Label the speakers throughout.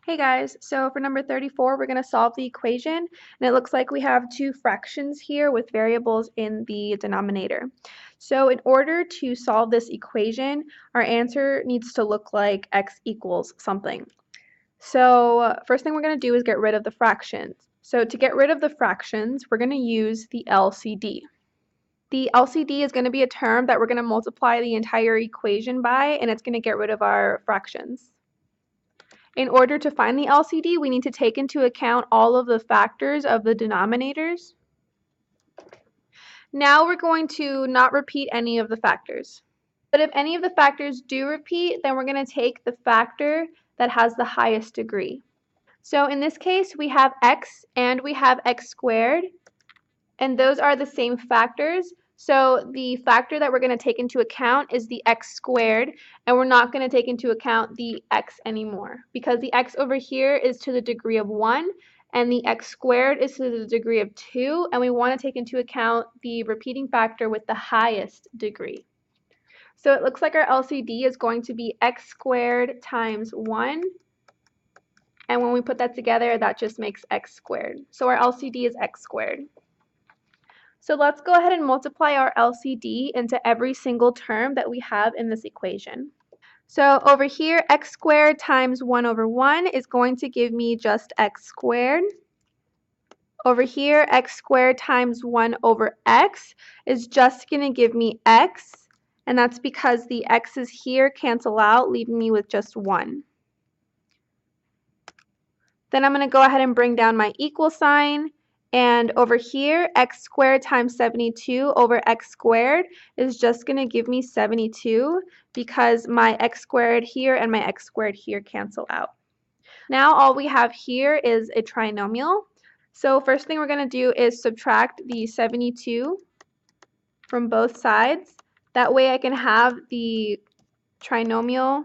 Speaker 1: Hey guys, so for number 34, we're going to solve the equation, and it looks like we have two fractions here with variables in the denominator. So in order to solve this equation, our answer needs to look like x equals something. So first thing we're going to do is get rid of the fractions. So to get rid of the fractions, we're going to use the LCD. The LCD is going to be a term that we're going to multiply the entire equation by, and it's going to get rid of our fractions. In order to find the LCD, we need to take into account all of the factors of the denominators. Now we're going to not repeat any of the factors. But if any of the factors do repeat, then we're going to take the factor that has the highest degree. So in this case, we have x and we have x squared, and those are the same factors. So the factor that we're going to take into account is the x squared, and we're not going to take into account the x anymore because the x over here is to the degree of 1 and the x squared is to the degree of 2, and we want to take into account the repeating factor with the highest degree. So it looks like our LCD is going to be x squared times 1, and when we put that together, that just makes x squared. So our LCD is x squared. So let's go ahead and multiply our LCD into every single term that we have in this equation. So over here, x squared times 1 over 1 is going to give me just x squared. Over here, x squared times 1 over x is just going to give me x, and that's because the x's here cancel out, leaving me with just 1. Then I'm going to go ahead and bring down my equal sign. And over here, x squared times 72 over x squared is just going to give me 72 because my x squared here and my x squared here cancel out. Now all we have here is a trinomial. So first thing we're going to do is subtract the 72 from both sides. That way I can have the trinomial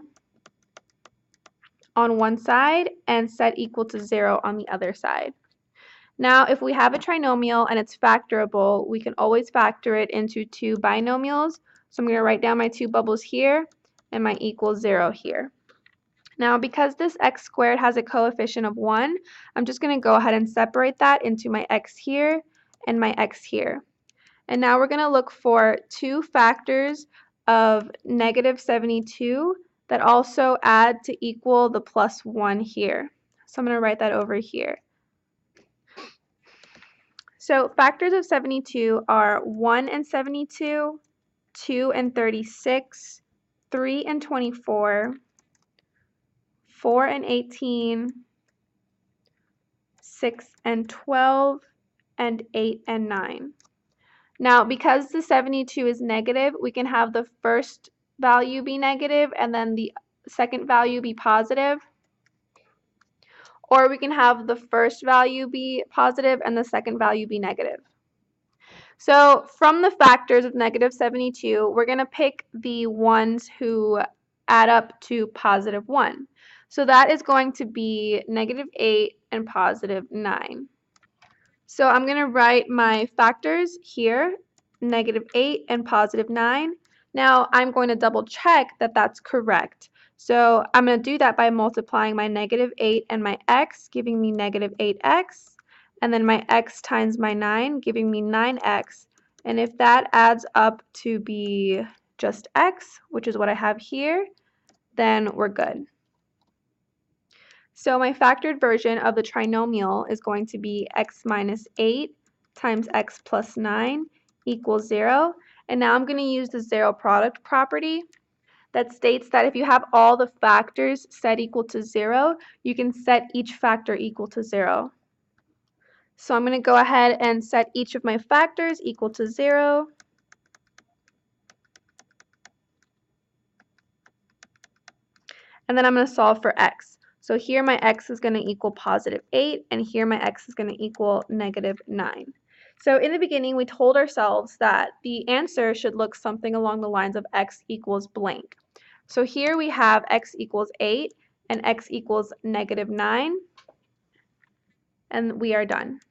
Speaker 1: on one side and set equal to 0 on the other side. Now, if we have a trinomial and it's factorable, we can always factor it into two binomials. So I'm going to write down my two bubbles here and my equals 0 here. Now, because this x squared has a coefficient of 1, I'm just going to go ahead and separate that into my x here and my x here. And now we're going to look for two factors of negative 72 that also add to equal the plus 1 here. So I'm going to write that over here. So factors of 72 are 1 and 72, 2 and 36, 3 and 24, 4 and 18, 6 and 12, and 8 and 9. Now, because the 72 is negative, we can have the first value be negative and then the second value be positive. Or we can have the first value be positive and the second value be negative. So from the factors of negative 72, we're going to pick the ones who add up to positive 1. So that is going to be negative 8 and positive 9. So I'm going to write my factors here, negative 8 and positive 9. Now I'm going to double check that that's correct. So I'm going to do that by multiplying my negative 8 and my x, giving me negative 8x, and then my x times my 9, giving me 9x. And if that adds up to be just x, which is what I have here, then we're good. So my factored version of the trinomial is going to be x minus 8 times x plus 9 equals 0. And now I'm going to use the zero product property that states that if you have all the factors set equal to 0, you can set each factor equal to 0. So I'm going to go ahead and set each of my factors equal to 0. And then I'm going to solve for x. So here my x is going to equal positive 8, and here my x is going to equal negative 9. So in the beginning, we told ourselves that the answer should look something along the lines of x equals blank. So here we have x equals 8 and x equals negative 9, and we are done.